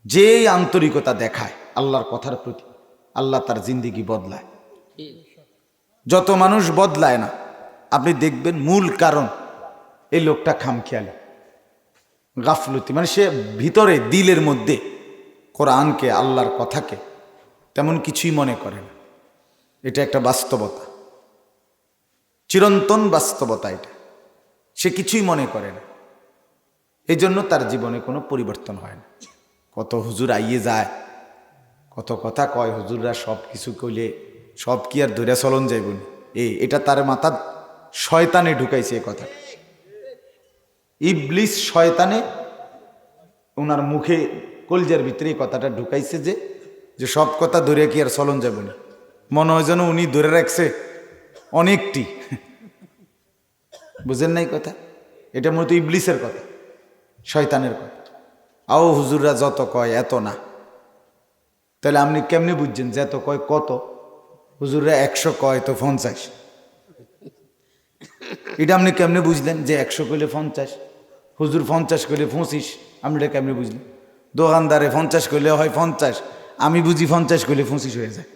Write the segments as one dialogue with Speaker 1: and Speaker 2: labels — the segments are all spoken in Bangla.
Speaker 1: যে আন্তরিকতা দেখায় আল্লাহর কথার প্রতি, আল্লাহ তার জিন্দেগি বদলায়। যত মানুষ বদলায় না, আপনি দেখবেন মূল কারণ এই লোকটা খামখেয়ালি, গাফলতি, মানে সে ভিতরে দিলের মধ্যে কোরআনকে, আল্লাহর কথাকে তেমন কিছুই মনে করে না। এটা একটা বাস্তবতা, চিরন্তন বাস্তবতা। এটা সে কিছুই মনে করে না, এই জন্য তার জীবনে কোনো পরিবর্তন হয় না। কত হুজুর আইয়ে যায়, কত কথা কয়, হুজুররা সব কিছু কইলে সব কি আর ধৈর্য চলন যাইব না, এটা তার মাথা শয়তানে ঢুকাইছে। এই কথা ইবলিস শয়তানে ওনার মুখে কলজার ভিতরে এই কথাটা ঢুকাইছে যে সব কথা ধরে কি আর চলন যাব না। মনে হয় যেন উনি ধরে রাখছে অনেকটি। বুঝেন নাই কথা? এটা মূলত ইবলিসের কথা, শয়তানের কথা। আও হুজুররা যত কয় এত না, তাহলে আপনি কেমনি বুঝছেন যে এত কয় কত? হুজুররা 100 কয় তো 50, এটা আপনি কেমনে বুঝলেন যে 100 কইলে 50, হুজুর 50 কইলে 25? আপনি এটা কেমনে বুঝলেন? দোকানদারে 50 কইলে হয় 50, আমি বুঝি 50 কইলে 25 হয়ে যায়।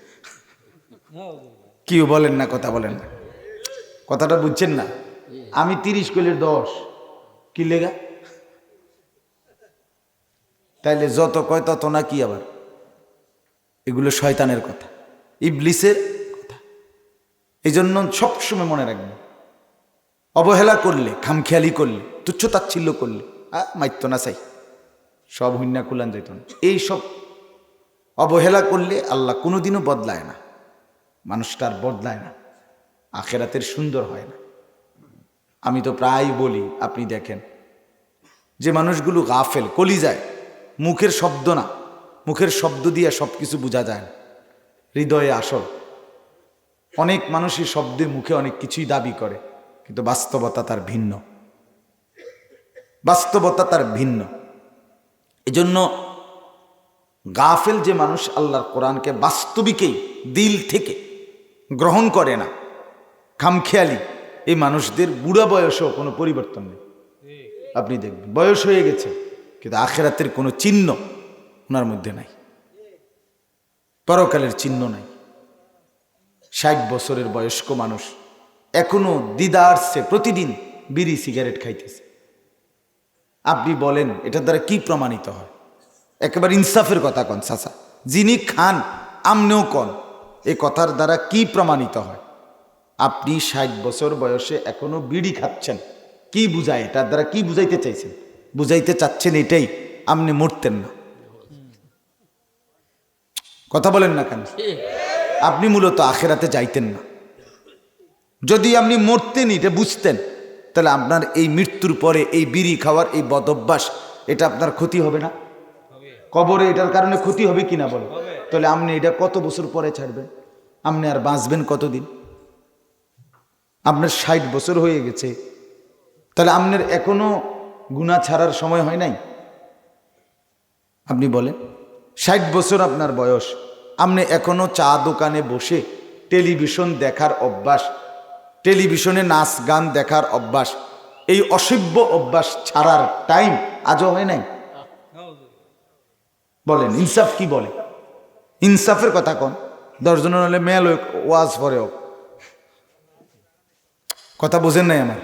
Speaker 1: কি বলেন না, কথা বলেন না, কথাটা বুঝছেন না? আমি 30 কইলে 10, কি লেগা? তাইলে যত কয় তত না কি? আবার এগুলো শয়তানের কথা, ইবলিসের কথা। এই জন্য সবসময় মনে রাখবেন, অবহেলা করলে, খামখেয়ালি করলে, তুচ্ছতাচ্ছিল্য করলে মাইত্য না চাই, সব হুন্যা কুলান যাইত না। এই সব অবহেলা করলে আল্লাহ কোনোদিনও বদলায় না, মানুষটার বদলায় না, আখেরাতের সুন্দর হয় না। আমি তো প্রায় বলি, আপনি দেখেন যে মানুষগুলো গাফেল, কলিজায়, মুখের শব্দ না, মুখের শব্দ দিয়ে সব কিছু বোঝা যায় না, হৃদয়ে আসল। অনেক মানুষই শব্দে মুখে অনেক কিছুই দাবি করে, কিন্তু বাস্তবতা তার ভিন্ন, বাস্তবতা তার ভিন্ন। এজন্য গাফেল যে মানুষ আল্লাহর কোরআনকে বাস্তবিকেই দিল থেকে গ্রহণ করে না, খামখেয়ালি, এই মানুষদের বুড়া বয়সেও কোনো পরিবর্তন নেই। আপনি দেখবেন বয়স হয়ে গেছে কিন্তু আখেরাতের কোনো চিহ্ন ওনার মধ্যে নাই, পরকালের চিহ্ন নাই। 60 বছরের বয়স্ক মানুষ এখনো দিদারসে প্রতিদিন বিড়ি সিগারেট খাইতেছে। আপনি বলেন এটা দ্বারা কি প্রমাণিত হয়? একেবারে ইনসাফের কথা কন চাচা, যিনি খান আমনেও কন, এই কথার দ্বারা কি প্রমাণিত হয়? আপনি 60 বছর বয়সে এখনো বিড়ি খাচ্ছেন, কি বুঝায়? এটার দ্বারা কি বুঝাইতে চাইছেন? বুঝাইতে চাচ্ছেন এটাই, আপনি মরতেন না। কথা বলেন না কেন? আপনি মূলত আখেরাতে যাইতেন না। যদি আপনি মরতেন, এটা বুঝতেন, তাহলে আপনার এই মৃত্যুর পরে এই বিড়ি খাওয়ার এই বদ অভ্যাস, এটা আপনার ক্ষতি হবে না? কবরে এটার কারণে ক্ষতি হবে কিনা বলেন? তাহলে আপনি এটা কত বছর পরে ছাড়বেন? আপনি আর বাঁচবেন কতদিন? আপনার 60 বছর হয়ে গেছে, তাহলে আপনার এখনো গুনাহ ছাড়ার সময় হয় নাই? আপনি বলেন 60 বছর আপনার বয়স, আপনি এখনো চা দোকানে বসে টেলিভিশন দেখার অভ্যাস, টেলিভিশনে নাচ গান দেখার অভ্যাস, এই অসভ্য অভ্যাস ছাড়ার টাইম আজও হয় নাই? বলেন ইনসাফ কি বলে? ইনসাফের কথা কন। 10 জনের হলে মেল হোক, ওয়াজ পরে হোক, কথা বোঝেন নাই আমার?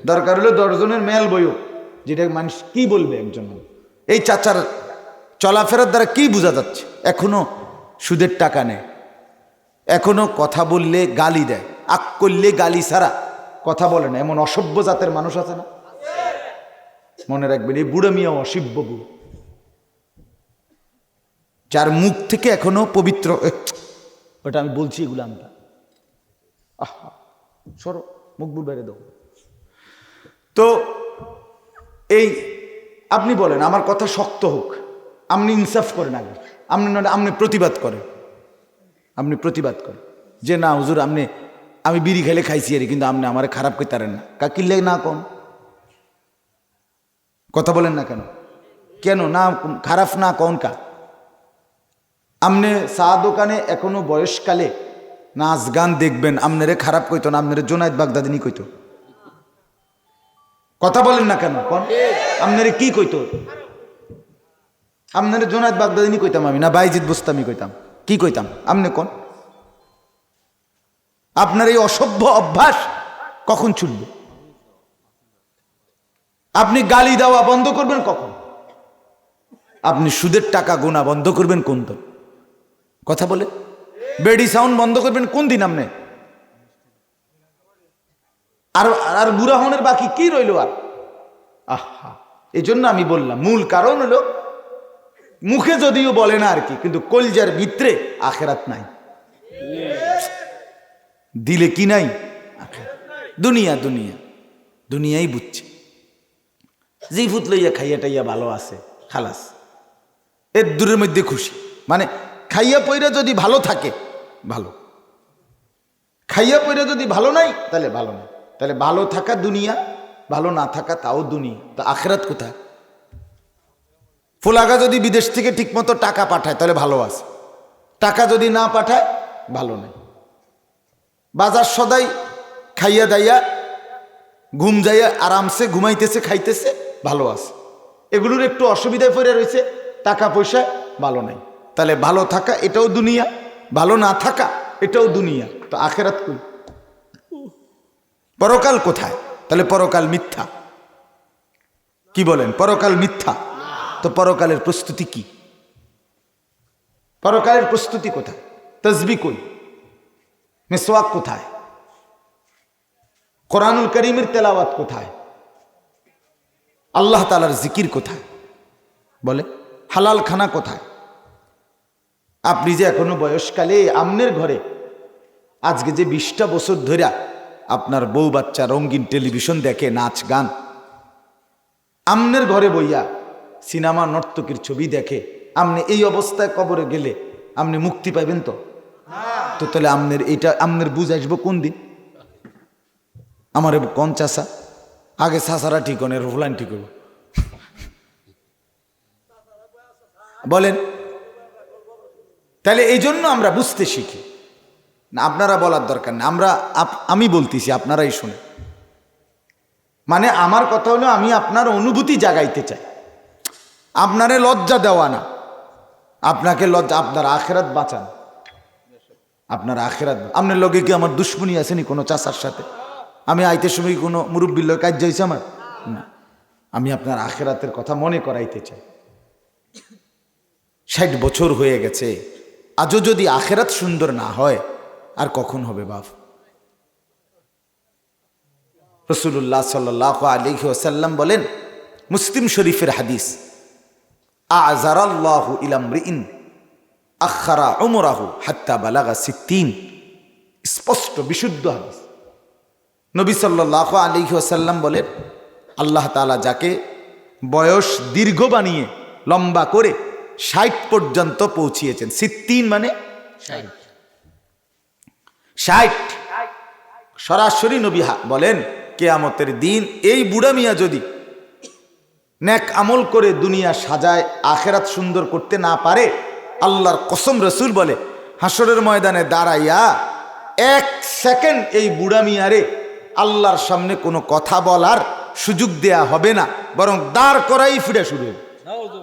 Speaker 1: দরকার হলে 10 জনের মেল বই হোক, যেটা মানুষ কি বলবে একজন? এই চাচার চলাফেরার দ্বারা কি বোঝা যাচ্ছে? এখনো সুদের টাকা নেয়, এখনো কথা বললে গালি দেয়, আক করলে গালি ছাড়া কথা বলে না, এমন অসভ্য জাতের মানুষ আছে না? মনে রাখবেন, এই বুড়ো মিয়া অসভ্য বুড়ো, যার মুখ থেকে এখনো পবিত্র, ওটা আমি বলছি, এগুলো আমরা সরো, মুখ বুড় বেড়ে দাও। তো এই আপনি বলেন আমার কথা শক্ত হোক, আপনি ইনসাফ করেন আগে, আপনি প্রতিবাদ করেন, আপনি প্রতিবাদ করেন যে না হুজুর আমি বিড়ি খেলে খাইছি আর, কিন্তু আপনি আমার খারাপ করতে পারেন না, কিনলে না কোন কথা বলেন না কেন? কেন না খারাপ না কোন কা? আপনি চা দোকানে এখনো বয়সকালে নাচ গান দেখবেন, আপনারে খারাপ কইতো না, আপনারে জোনায়েদ বাগদাদিনী কইতো? কথা বলেন না কেন? কোন আপনারে কি কইতো? আপনার জোনায়েদ বাগদাদিনী কইতাম আমি, না বাইজিদ বুস্তামি কইতাম? কি কইতাম আপনি কোন? আপনার এই অসভ্য অভ্যাস কখন ছুটবে? আপনি গালি দেওয়া বন্ধ করবেন কখন? আপনি সুদের টাকা গোনা বন্ধ করবেন কোন দিন? কথা বলে বেডি সাউন্ড বন্ধ করবেন কোন দিন আপনি? আর আর বুড়া হনের বাকি কি রইল আর? আহা, এই জন্য আমি বললাম মূল কারণ হলো মুখে যদিও বলে না আর কি, কিন্তু কলজার ভিতরে আখেরাত নাই। দিলে কি নাই? দুনিয়া দুনিয়া দুনিয়াই বুঝছে। জি ফুট লইয়া খাইয়া টাইয়া ভালো আছে, খালাস, এর দূরের মধ্যে খুশি। মানে খাইয়া পইরা যদি ভালো থাকে ভালো, খাইয়া পইরা যদি ভালো নাই তাহলে ভালো নাই। তাহলে ভালো থাকা দুনিয়া, ভালো না থাকা তাও দুনিয়া। তো আখেরাত কোথায়? ফুলাগা যদি বিদেশ থেকে ঠিকমতো টাকা পাঠায় তাহলে ভালো আছে, টাকা যদি না পাঠায় ভালো নেই। বাজার সদাই খাইয়া দাইয়া ঘুম যাইয়া আরামসে ঘুমাইতেছে খাইতেছে ভালো আছে, এগুলোর একটু অসুবিধায় পড়ে রয়েছে, টাকা পয়সা ভালো নাই। তাহলে ভালো থাকা এটাও দুনিয়া, ভালো না থাকা এটাও দুনিয়া। তো আখেরাত কই? পরকাল কোথায়? তাহলে পরকাল মিথ্যা। কি বলেন? পরকাল মিথ্যা। তো পরকালের প্রস্তুতি কি? পরকালের প্রস্তুতি কোথায়? তাসবিহ কই? মিসওয়াক কোথায়? কোরআনুল কারীমের তেলাওয়াত কোথায়? আল্লাহ তাআলার জিকির কোথায়? বলে হালাল খানা কোথায়? আপনি যে এখনো বয়সকালে আমনের ঘরে আজকে যে 20টা বছর ধরে আপনার বউ বাচ্চা রঙিন টেলিভিশন দেখে, নাচ গান, আমনের ঘরে বইয়া সিনেমা নর্তকীর ছবি দেখে, আপনি এই অবস্থায় কবরে গেলে আপনি মুক্তি পাইবেন? তো তাহলে আমনের এটা আমনের বুঝ আসবো কোন দিন? আমার কোন চাষা আগে চাষারা ঠিক হন, এর ফুলান ঠিক হইব? বলেন। তাহলে এই জন্য আমরা বুঝতে শিখি না, আপনারা বলার দরকার না, আমি বলতেছি আপনারাই শুনে। মানে আমার কথা হলো আমি আপনার অনুভূতি জাগাইতে চাই, আপনারে লজ্জা দেওয়া না, আপনাকে লজ্জা, আপনার আখেরাত বাঁচান, আপনার আখেরাত। আপনার লগে কি আমার দুশ্মনী আসেনি কোনো চাষার সাথে? আমি আইতে সময় কোনো মুরব্বীর লোক কাজ যাইছে আমার না, আমি আপনার আখেরাতের কথা মনে করাইতে চাই। 60 বছর হয়ে গেছে, আজও যদি আখেরাত সুন্দর না হয় আর কখন হবে বাপ? রাসূলুল্লাহ সাল্লাল্লাহু আলাইহি ওয়াসাল্লাম বলেন, মুসলিম শরীফের হাদিস, আযারাল্লাহু ইলা মরিইন আখারা উমরাহু হাত্তা বালাগা 60। স্পষ্ট বিশুদ্ধ হাদিস। নবী সাল্লাল্লাহু আলাইহি ওয়াসাল্লাম বলেন, আল্লাহ তাআলা যাকে বয়স দীর্ঘ বানিয়ে লম্বা করে 60 পর্যন্ত পৌঁছিয়েছেন। 60 মানে 60। সরাসরি নবী বলেন কিয়ামতের দিন এই বুড়া মিয়া যদি নেক আমল করে দুনিয়া সাজায়, আখেরাত সুন্দর করতে না পারে, আল্লাহর কসম রাসূল বলে হাসরের ময়দানে দাঁড়াইয়া 1 সেকেন্ড এই বুড়া মিয়ারে আল্লাহর সামনে কোনো কথা বলার সুযোগ দেয়া হবে না, বরং দাঁড় করাই ফিরে শুরু হবে।